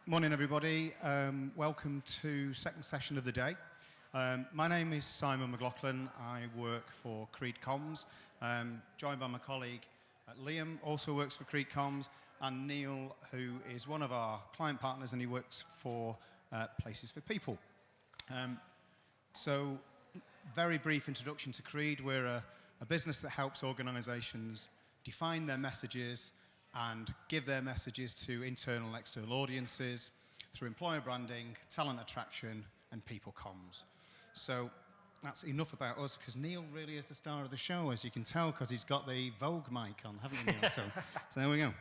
Morning, everybody. Welcome to second session of the day. My name is Simon McLoughlin. I work for Creed Comms, joined by my colleague Liam, also works for Creed Comms, and Neil, who is one of our client partners, and he works for Places for People. So, very brief introduction to Creed. We're a business that helps organisations define their messages and give their messages to internal and external audiences through employer branding, talent attraction, and people comms. So that's enough about us, because Neil really is the star of the show, as you can tell, because he's got the Vogue mic on, haven't you, Neil? So there we go.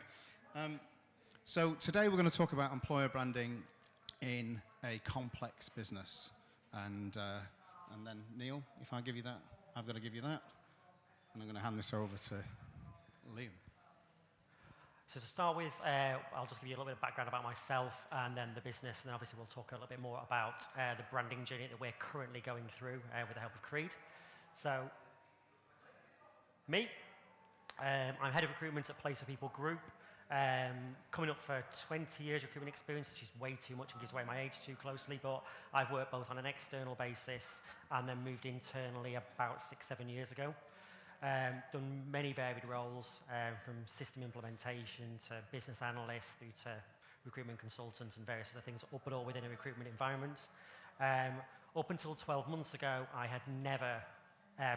So today we're going to talk about employer branding in a complex business. And then, Neil, if I give you that, I've got to give you that. And I'm going to hand this over to Liam. So to start with, I'll just give you a little bit of background about myself and then the business, and then obviously we'll talk a little bit more about the branding journey that we're currently going through with the help of Creed. So, me, I'm head of recruitment at Place for People Group, coming up for 20 years recruitment experience, which is way too much and gives away my age too closely, but I've worked both on an external basis and then moved internally about 6-7 years ago. Done many varied roles, from system implementation to business analyst through to recruitment consultant and various other things, but all within a recruitment environment. Up until 12 months ago, I had never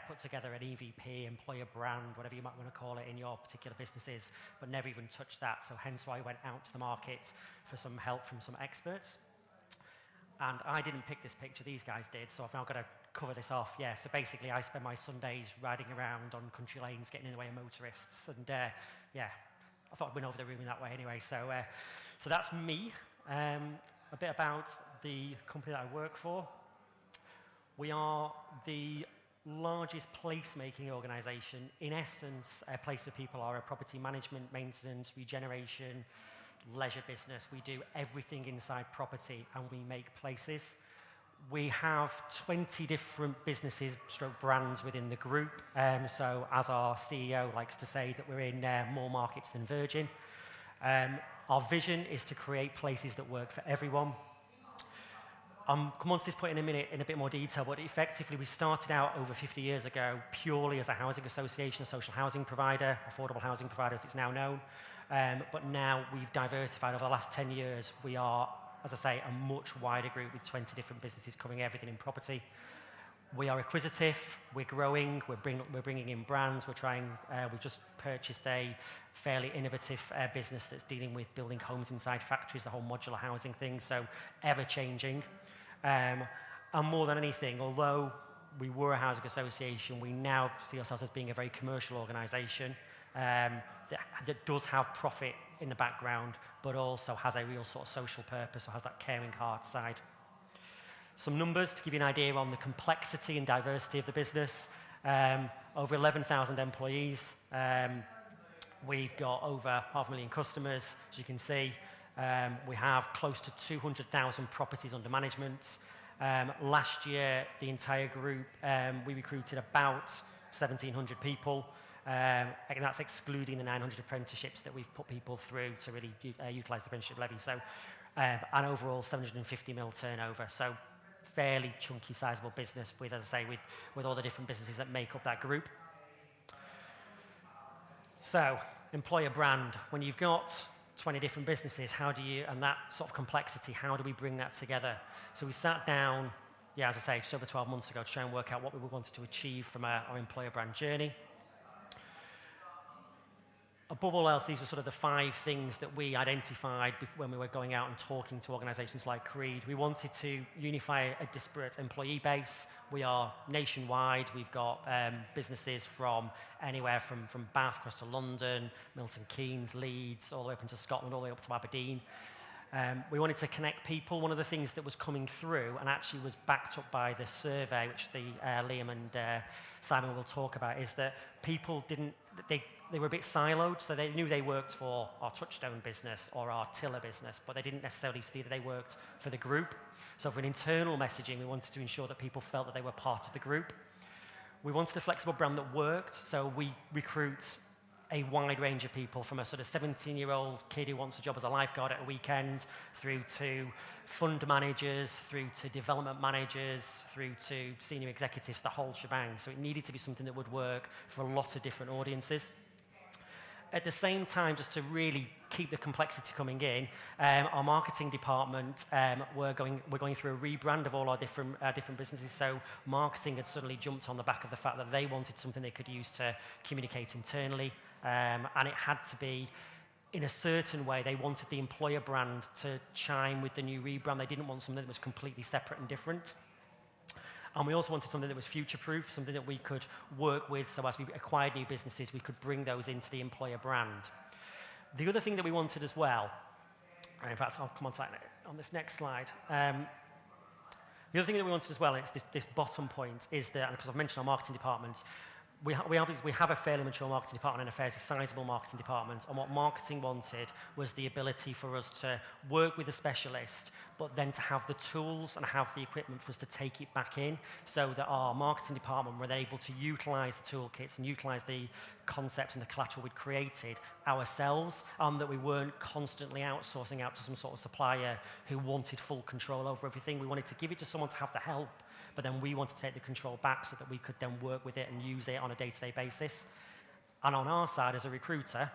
put together an EVP, employer brand, whatever you might want to call it in your particular businesses, but never even touched that. So hence why I went out to the market for some help from some experts. And I didn't pick this picture, these guys did, so I've now got to cover this off. Yeah, so basically I spend my Sundays riding around on country lanes, getting in the way of motorists, and yeah, I thought I'd win over the room in that way anyway. So that's me. A bit about the company that I work for. We are the largest placemaking organisation. In essence, Place for People are a property management, maintenance, regeneration, leisure business. We do everything inside property and we make places. We have 20 different businesses stroke brands within the group. So as our CEO likes to say, that we're in more markets than Virgin. Our vision is to create places that work for everyone. I'll come on to this point in a minute in a bit more detail, but effectively we started out over 50 years ago purely as a housing association, a social housing provider, affordable housing provider as it's now known. But now we've diversified over the last 10 years. We are, as I say, a much wider group with 20 different businesses covering everything in property. We are acquisitive, we're growing, we're bringing in brands, we've just purchased a fairly innovative business that's dealing with building homes inside factories, the whole modular housing thing, so ever-changing. And more than anything, although we were a housing association, we now see ourselves as being a very commercial organisation that does have profit in the background, but also has a real sort of social purpose, or has that caring heart side. Some numbers to give you an idea on the complexity and diversity of the business. Over 11,000 employees. We've got over 500,000 customers, as you can see. We have close to 200,000 properties under management. Last year, the entire group, we recruited about 1,700 people. And that's excluding the 900 apprenticeships that we've put people through to really utilise the apprenticeship levy. So, and overall 750 mil turnover. So fairly chunky, sizable business with, as I say, with all the different businesses that make up that group. So, employer brand. When you've got 20 different businesses, how do you, and that sort of complexity, how do we bring that together? So we sat down, as I say, just over 12 months ago to try and work out what we wanted to achieve from our employer brand journey. Above all else, these were sort of the 5 things that we identified when we were going out and talking to organisations like Creed. We wanted to unify a disparate employee base. We are nationwide. We've got businesses from anywhere from Bath across to London, Milton Keynes, Leeds, all the way up into Scotland, all the way up to Aberdeen. We wanted to connect people. One of the things that was coming through, and actually was backed up by the survey, which Liam and Simon will talk about, is that people they were a bit siloed, so they knew they worked for our Touchstone business or our Tiller business, but they didn't necessarily see that they worked for the group. So for an internal messaging, we wanted to ensure that people felt that they were part of the group. We wanted a flexible brand that worked, so we recruit a wide range of people, from a sort of 17-year-old kid who wants a job as a lifeguard at a weekend, through to fund managers, through to development managers, through to senior executives, the whole shebang. So it needed to be something that would work for a lot of different audiences. At the same time, just to really keep the complexity coming in, our marketing department, we're going through a rebrand of all our different businesses. So marketing had suddenly jumped on the back of the fact that they wanted something they could use to communicate internally, and it had to be in a certain way. They wanted the employer brand to chime with the new rebrand. They didn't want something that was completely separate and different. And we also wanted something that was future-proof, something that we could work with, so as we acquired new businesses, we could bring those into the employer brand. The other thing that we wanted as well, and in fact, I'll come on to that on this next slide. The other thing that we wanted as well, and it's this bottom point, is that, and because I've mentioned our marketing department, we have a fairly mature marketing department and a fairly sizable marketing department, and what marketing wanted was the ability for us to work with a specialist, but then to have the tools and have the equipment for us to take it back in, so that our marketing department were able to utilise the toolkits and utilise the concepts and the collateral we'd created ourselves, and that we weren't constantly outsourcing out to some sort of supplier who wanted full control over everything. We wanted to give it to someone to have the help, but then we wanted to take the control back so that we could then work with it and use it on a day-to-day basis. And on our side as a recruiter,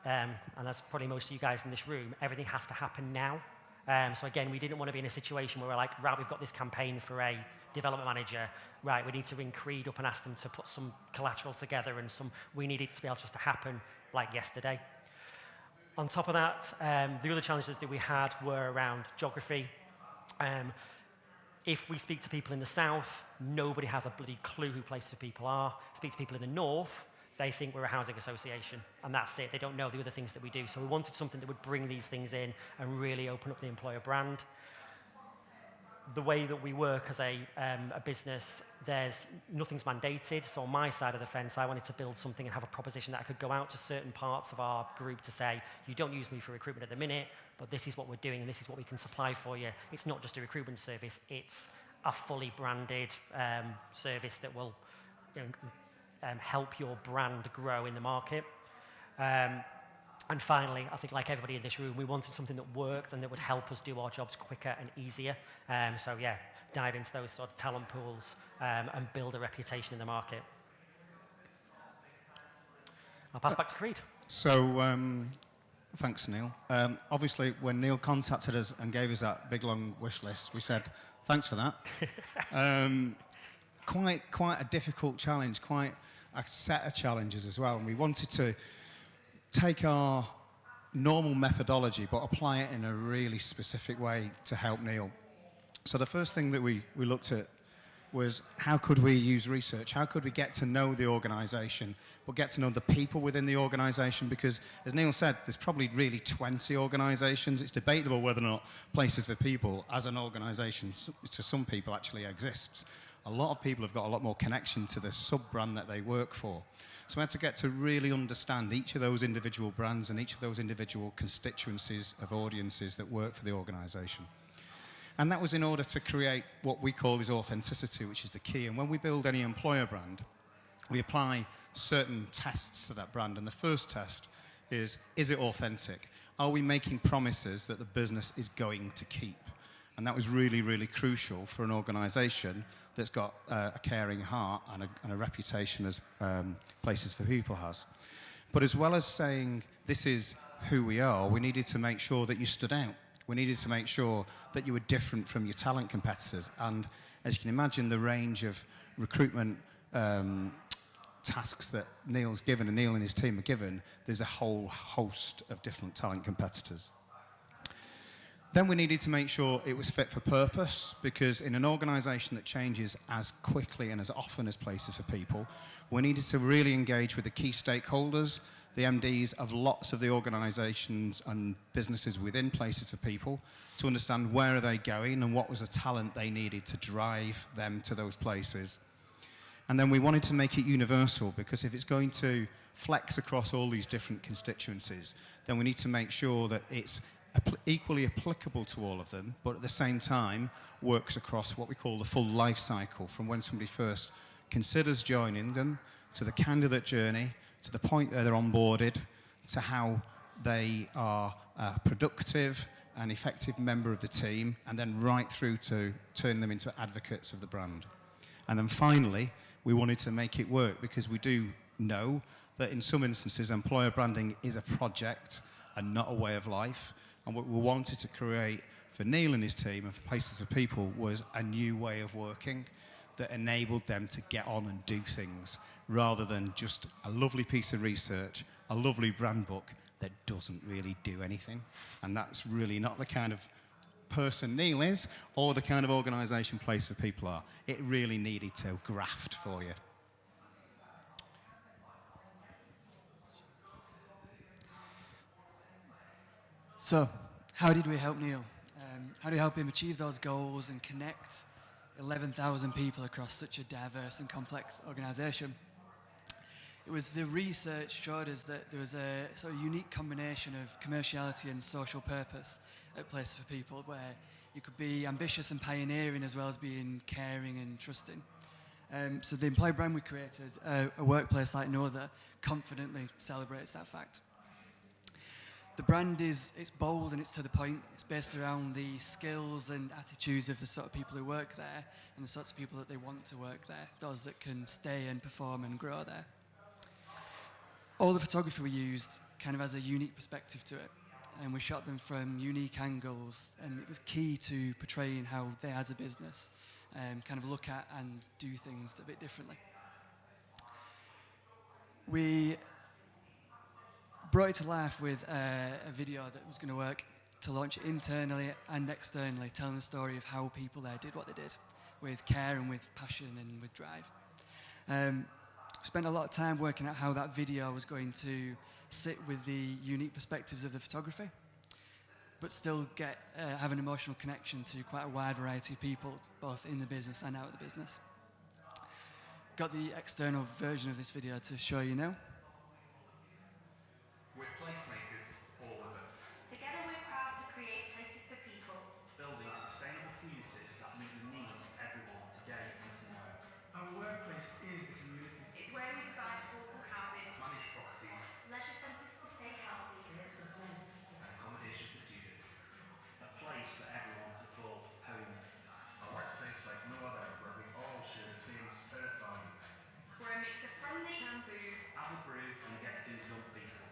and as probably most of you guys in this room, everything has to happen now. So again, we didn't want to be in a situation where we're like, right, we've got this campaign for a development manager, right, we need to ring Creed up and ask them to put some collateral together, and we need it to be able just to happen like yesterday. On top of that, the other challenges that we had were around geography. If we speak to people in the south, nobody has a bloody clue who Places for People are. Speak to people in the north, they think we're a housing association, and that's it. They don't know the other things that we do. So we wanted something that would bring these things in and really open up the employer brand. The way that we work as a business, nothing's mandated. So on my side of the fence, I wanted to build something and have a proposition that I could go out to certain parts of our group to say, you don't use me for recruitment at the minute, but this is what we're doing and this is what we can supply for you. It's not just a recruitment service, it's a fully branded service that will help your brand grow in the market. And finally, I think like everybody in this room, we wanted something that worked and that would help us do our jobs quicker and easier. So yeah, dive into those sort of talent pools and build a reputation in the market. I'll pass back to Creed. So, thanks, Neil. Obviously, when Neil contacted us and gave us that big, long wish list, we said, thanks for that. Quite a difficult challenge, quite a set of challenges as well. And we wanted to take our normal methodology but apply it in a really specific way to help Neil. So the first thing that we looked at was how could we use research? How could we get to know the organisation, but get to know the people within the organisation? Because, as Neil said, there's probably really 20 organisations. It's debatable whether or not Places for People as an organisation to some people actually exists. A lot of people have got a lot more connection to the sub-brand that they work for. So we had to get to really understand each of those individual brands and each of those individual constituencies of audiences that work for the organisation. And that was in order to create what we call is authenticity, which is the key. And when we build any employer brand, we apply certain tests to that brand. And the first test is it authentic? Are we making promises that the business is going to keep? And that was really, really crucial for an organisation that's got a caring heart and a reputation as Places for People has. But as well as saying this is who we are, we needed to make sure that you stood out. We needed to make sure that you were different from your talent competitors. And as you can imagine, the range of recruitment tasks that Neil's given and Neil and his team are given, there's a whole host of different talent competitors. Then we needed to make sure it was fit for purpose, because in an organisation that changes as quickly and as often as Places for People, we needed to really engage with the key stakeholders, the MDs of lots of the organisations and businesses within Places for People, to understand where are they going and what was the talent they needed to drive them to those places. And then we wanted to make it universal, because if it's going to flex across all these different constituencies, then we need to make sure that it's equally applicable to all of them, but at the same time works across what we call the full life cycle, from when somebody first considers joining them, to the candidate journey, to the point where they're onboarded, to how they are a productive and effective member of the team, and then right through to turn them into advocates of the brand. And then finally, we wanted to make it work because we do know that in some instances, employer branding is a project and not a way of life. And what we wanted to create for Neil and his team and for Places for People was a new way of working that enabled them to get on and do things rather than just a lovely piece of research, a lovely brand book that doesn't really do anything. And that's really not the kind of person Neil is or the kind of organisation Place for People are. It really needed to graft for you. So, how did we help Neil? How do we help him achieve those goals and connect 11,000 people across such a diverse and complex organisation? It was the research showed us that there was a sort of unique combination of commerciality and social purpose at Place for People, where you could be ambitious and pioneering as well as being caring and trusting. So the employer brand we created, a workplace like no other, confidently celebrates that fact. The brand it's bold and it's to the point. It's based around the skills and attitudes of the sort of people who work there and the sorts of people that they want to work there, those that can stay and perform and grow there. All the photography we used kind of has a unique perspective to it, and we shot them from unique angles, and it was key to portraying how they as a business kind of look at and do things a bit differently. We brought it to life with a video that was going to work to launch it internally and externally, telling the story of how people there did what they did with care and with passion and with drive. We spent a lot of time working out how that video was going to sit with the unique perspectives of the photography, but still have an emotional connection to quite a wide variety of people, both in the business and out of the business. Got the external version of this video to show you now. We're placemakers, all of us. Together we're proud to create places for people. Building sustainable communities that meet the needs of everyone today and tomorrow. Our workplace is a community. It's where we provide affordable housing, Manage properties leisure centres to stay healthy, and accommodation for students. A place for everyone to call home. A workplace like no other, where we all share the same spirit values. we're a mix of friendly and do. Have a brew and get things done people.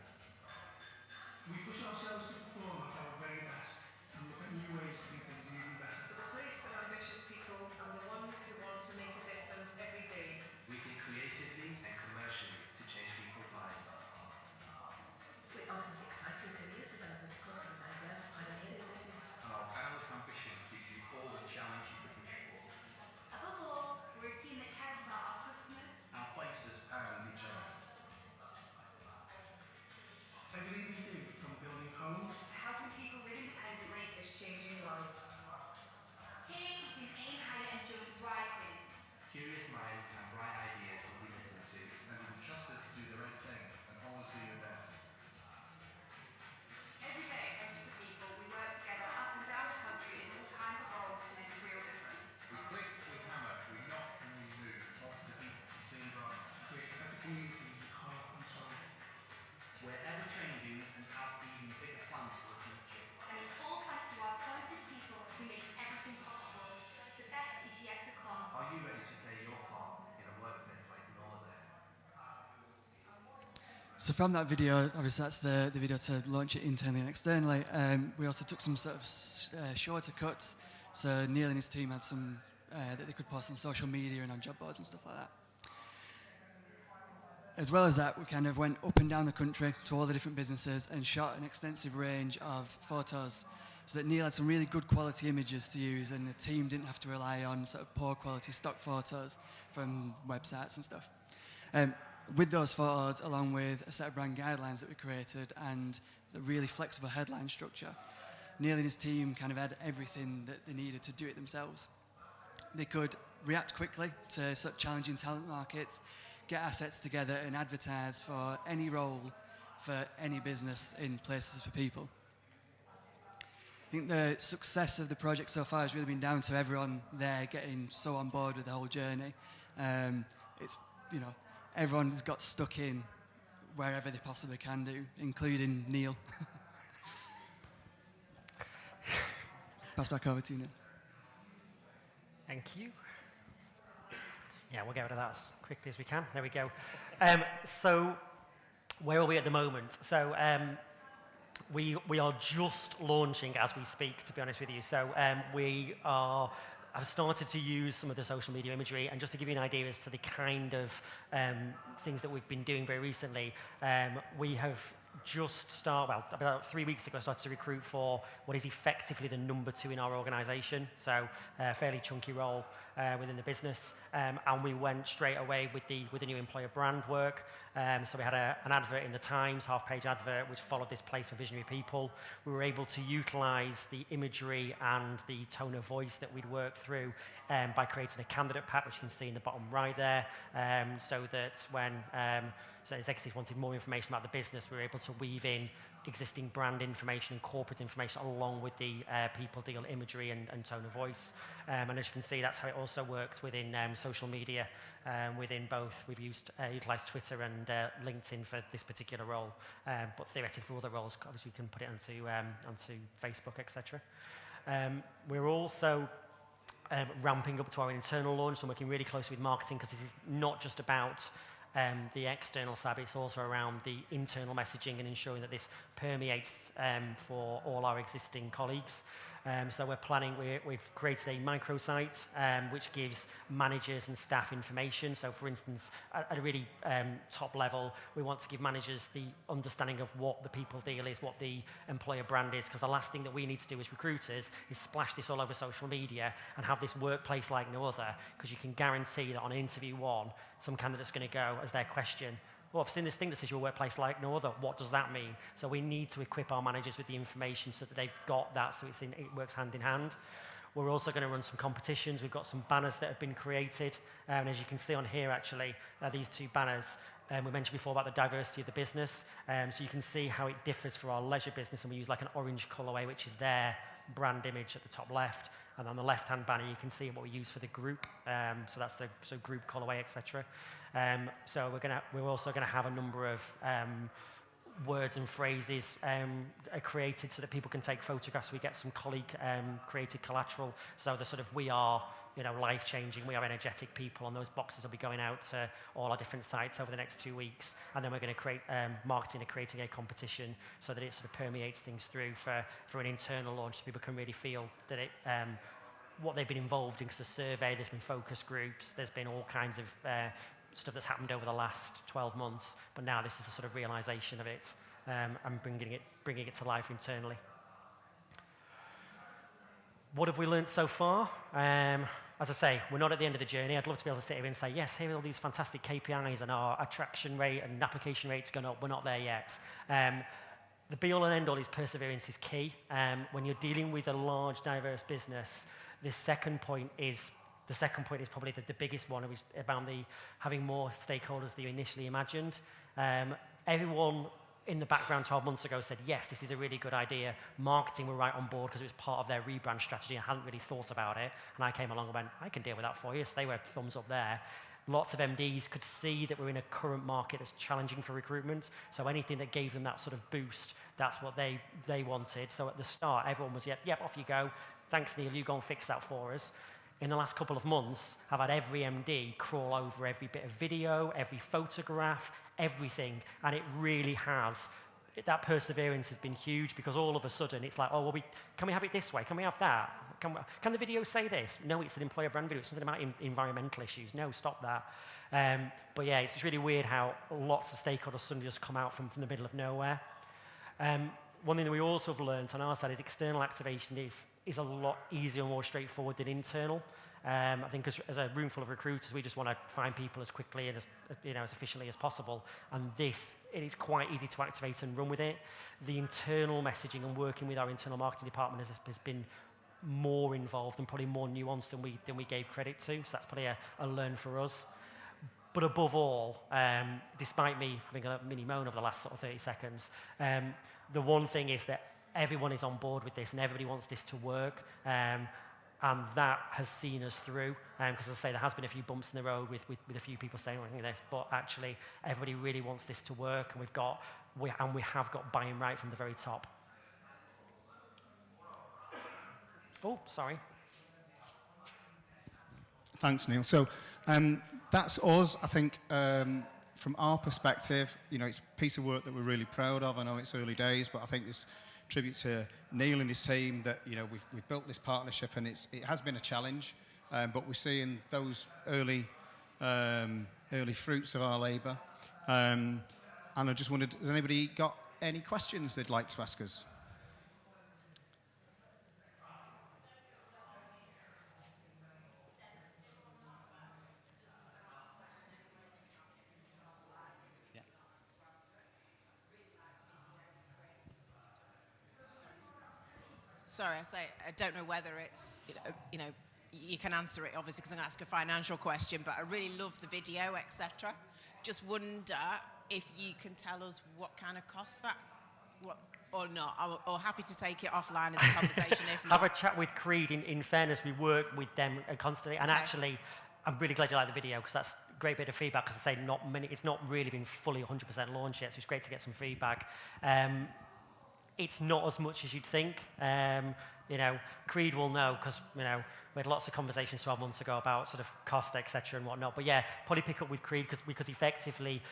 We push ourselves to perform at our very best and look at new ways to do things even better. A place for ambitious people and the ones who want to make a difference every day. We think creatively and commercially to change people's lives. We offer exciting career development across our diverse pioneering business. And our boundless ambition gives you all the challenge you could wish for. Above all, we're a team that cares about our customers, Our places and each other. Everything we do, from building homes, to helping people live independently. Is changing lives. Here we can aim higher and jump right in. Curious minds and bright ideas will be listened to. and you can trust us to do the right thing and always do your best. Every day at Places for People, we work together up and down the country in all kinds of roles to make a real difference. We click, we hammer, we knock and we move, all to the beat of the same drum. Create a better community with heart and soul. We're ever changing and have even bigger plans for the future. And it's all thanks to our talented people who make everything possible. The best is yet to come. Are you ready to play your part in a workplace like no other? So from that video, obviously that's the video to launch it internally and externally. We also took some sort of shorter cuts. So Neil and his team had some that they could post on social media and on job boards and stuff like that. As well as that, we kind of went up and down the country to all the different businesses and shot an extensive range of photos so that Neil had some really good quality images to use and the team didn't have to rely on sort of poor quality stock photos from websites and stuff. With those photos, along with a set of brand guidelines that we created and the really flexible headline structure, Neil and his team kind of had everything that they needed to do it themselves. They could react quickly to sort of challenging talent markets, get assets together and advertise for any role for any business in Places for People. I think the success of the project so far has really been down to everyone there getting so on board with the whole journey. It's, everyone's got stuck in wherever they possibly can do, including Neil. Pass back over to you, Neil. Thank you. Yeah, we'll get rid of that as quickly as we can. There we go. So where are we at the moment? So we are just launching as we speak, to be honest with you. So I've started to use some of the social media imagery, and just to give you an idea as to the kind of things that we've been doing very recently, we have just about 3 weeks ago, started to recruit for what is effectively the number 2 in our organisation, so a fairly chunky role within the business, and we went straight away with the new employer brand work. So we had an advert in the Times, half-page advert, which followed this place for visionary people. We were able to utilise the imagery and the tone of voice that we'd worked through by creating a candidate pack, which you can see in the bottom right there, so that when so executives wanted more information about the business, we were able to weave in existing brand information and corporate information along with the people deal imagery and tone of voice. And as you can see, that's how it also works within social media. Within both, we've utilised Twitter and LinkedIn for this particular role, but theoretically for other roles, obviously we can put it onto Facebook, etc. We're also ramping up to our internal launch, so working really closely with marketing, because this is not just about the external side, but it's also around the internal messaging and ensuring that this permeates for all our existing colleagues. So we've created a microsite which gives managers and staff information. So for instance, at a really top level, we want to give managers the understanding of what the people deal is, what the employer brand is, because the last thing that we need to do as recruiters is splash this all over social media and have this workplace like no other, because you can guarantee that on interview 1, some candidate's going to go as their question, well, I've seen this thing that says your workplace like no other. What does that mean? So we need to equip our managers with the information so that they've got that, so it works hand in hand. We're also going to run some competitions. We've got some banners that have been created. And as you can see on here, actually, these 2 banners, we mentioned before about the diversity of the business. So you can see how it differs for our leisure business. And we use like an orange colourway, which is their brand image at the top left. And on the left-hand banner, you can see what we use for the group. So that's the group colourway, etc. So we're also going to have a number of words and phrases created so that people can take photographs. We get some colleague created collateral. So the sort of we are, life-changing, we are energetic people, and those boxes will be going out to all our different sites over the next 2 weeks. And then we're going to create marketing and creating a competition so that it sort of permeates things through for an internal launch, so people can really feel that it what they've been involved in, because the survey, there's been focus groups, there's been all kinds of stuff that's happened over the last 12 months, but now this is the sort of realisation of it and bringing it to life internally. What have we learned so far? As I say, we're not at the end of the journey. I'd love to be able to sit here and say, yes, here are all these fantastic KPIs and our attraction rate and application rate's gone up. We're not there yet. The be-all and end-all is perseverance is key. When you're dealing with a large, diverse business, the second point is probably the biggest one, which is about having more stakeholders than you initially imagined. Everyone in the background 12 months ago said, yes, this is a really good idea. Marketing were right on board because it was part of their rebrand strategy. I hadn't really thought about it. And I came along and went, I can deal with that for you. So they were thumbs up there. Lots of MDs could see that we're in a current market that's challenging for recruitment. So anything that gave them that sort of boost, that's what they wanted. So at the start, everyone was, yep, off you go. Thanks, Neil, you go and fix that for us. In the last couple of months, I've had every MD crawl over every bit of video, every photograph, everything, and it really has. That perseverance has been huge, because all of a sudden it's like, oh, well, can we have it this way? Can we have that? Can the video say this? No, it's an employer brand video. It's something about environmental issues. No, stop that. But yeah, it's really weird how lots of stakeholders suddenly just come out from the middle of nowhere. One thing that we also have learned on our side is external activation is a lot easier and more straightforward than internal. I think as a room full of recruiters, we just want to find people as quickly and as efficiently as possible. And it is quite easy to activate and run with it. The internal messaging and working with our internal marketing department has been more involved and probably more nuanced than we gave credit to. So that's probably a learn for us. But above all, despite me having a mini moan over the last sort of 30 seconds, the one thing is that everyone is on board with this and everybody wants this to work. And that has seen us through, because as I say, there has been a few bumps in the road with a few people saying this, but actually everybody really wants this to work, and we have got buy-in right from the very top. Oh, sorry. Thanks, Neil. So that's us, I think, from our perspective. You know, it's a piece of work that we're really proud of. I know it's early days, but I think it's tribute to Neil and his team that, you know, we've built this partnership, and it has been a challenge, but we're seeing those early fruits of our labour. And I just wondered, has anybody got any questions they'd like to ask us? Sorry, I don't know whether it's, you know, you can answer it obviously because I'm going to ask a financial question, but I really love the video, etc. Just wonder if you can tell us what kind of cost that, or not, or happy to take it offline as a conversation if not. Have a chat with Creed. In fairness, we work with them constantly, and actually, I'm really glad you like the video because that's a great bit of feedback. Because I say it's not really been fully 100% launched yet, so it's great to get some feedback. It's not as much as you'd think. You know, Creed will know because, you know, we had lots of conversations 12 months ago about sort of cost, etc. and whatnot. But yeah, probably pick up with Creed because effectively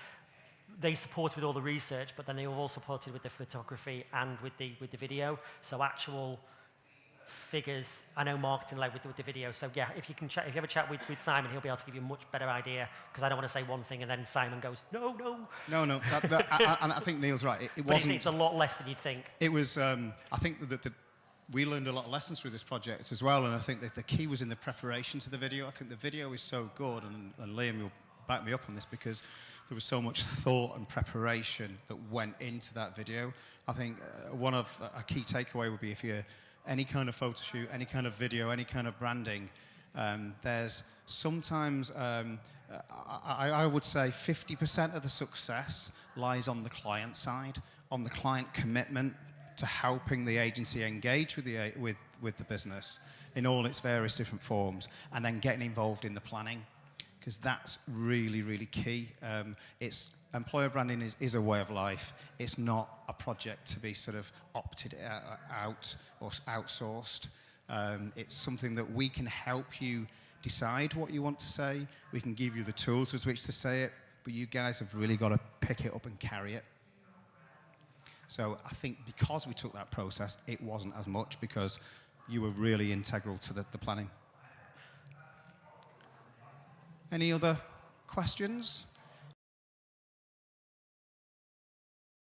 they supported with all the research, but then they were all supported with the photography and with the video. So actual figures, I know marketing led with the video. So yeah, if you have a chat with Simon, he'll be able to give you a much better idea, because I don't want to say one thing and then Simon goes, no. No. And I think Neil's right. It wasn't. It's a lot less than you'd think. It was. I think that we learned a lot of lessons through this project as well, and I think that the key was in the preparation to the video. I think the video is so good, and Liam, you'll back me up on this, because there was so much thought and preparation that went into that video. I think a key takeaway would be, if you're any kind of photo shoot, any kind of video, any kind of branding, there's sometimes, I would say 50% of the success lies on the client side, on the client commitment to helping the agency engage with the business in all its various different forms, and then getting involved in the planning, because that's really, really key. Employer branding is a way of life. It's not a project to be sort of opted out or outsourced. It's something that we can help you decide what you want to say. We can give you the tools with which to say it, but you guys have really got to pick it up and carry it. So I think because we took that process, it wasn't as much, because you were really integral to the planning. Any other questions?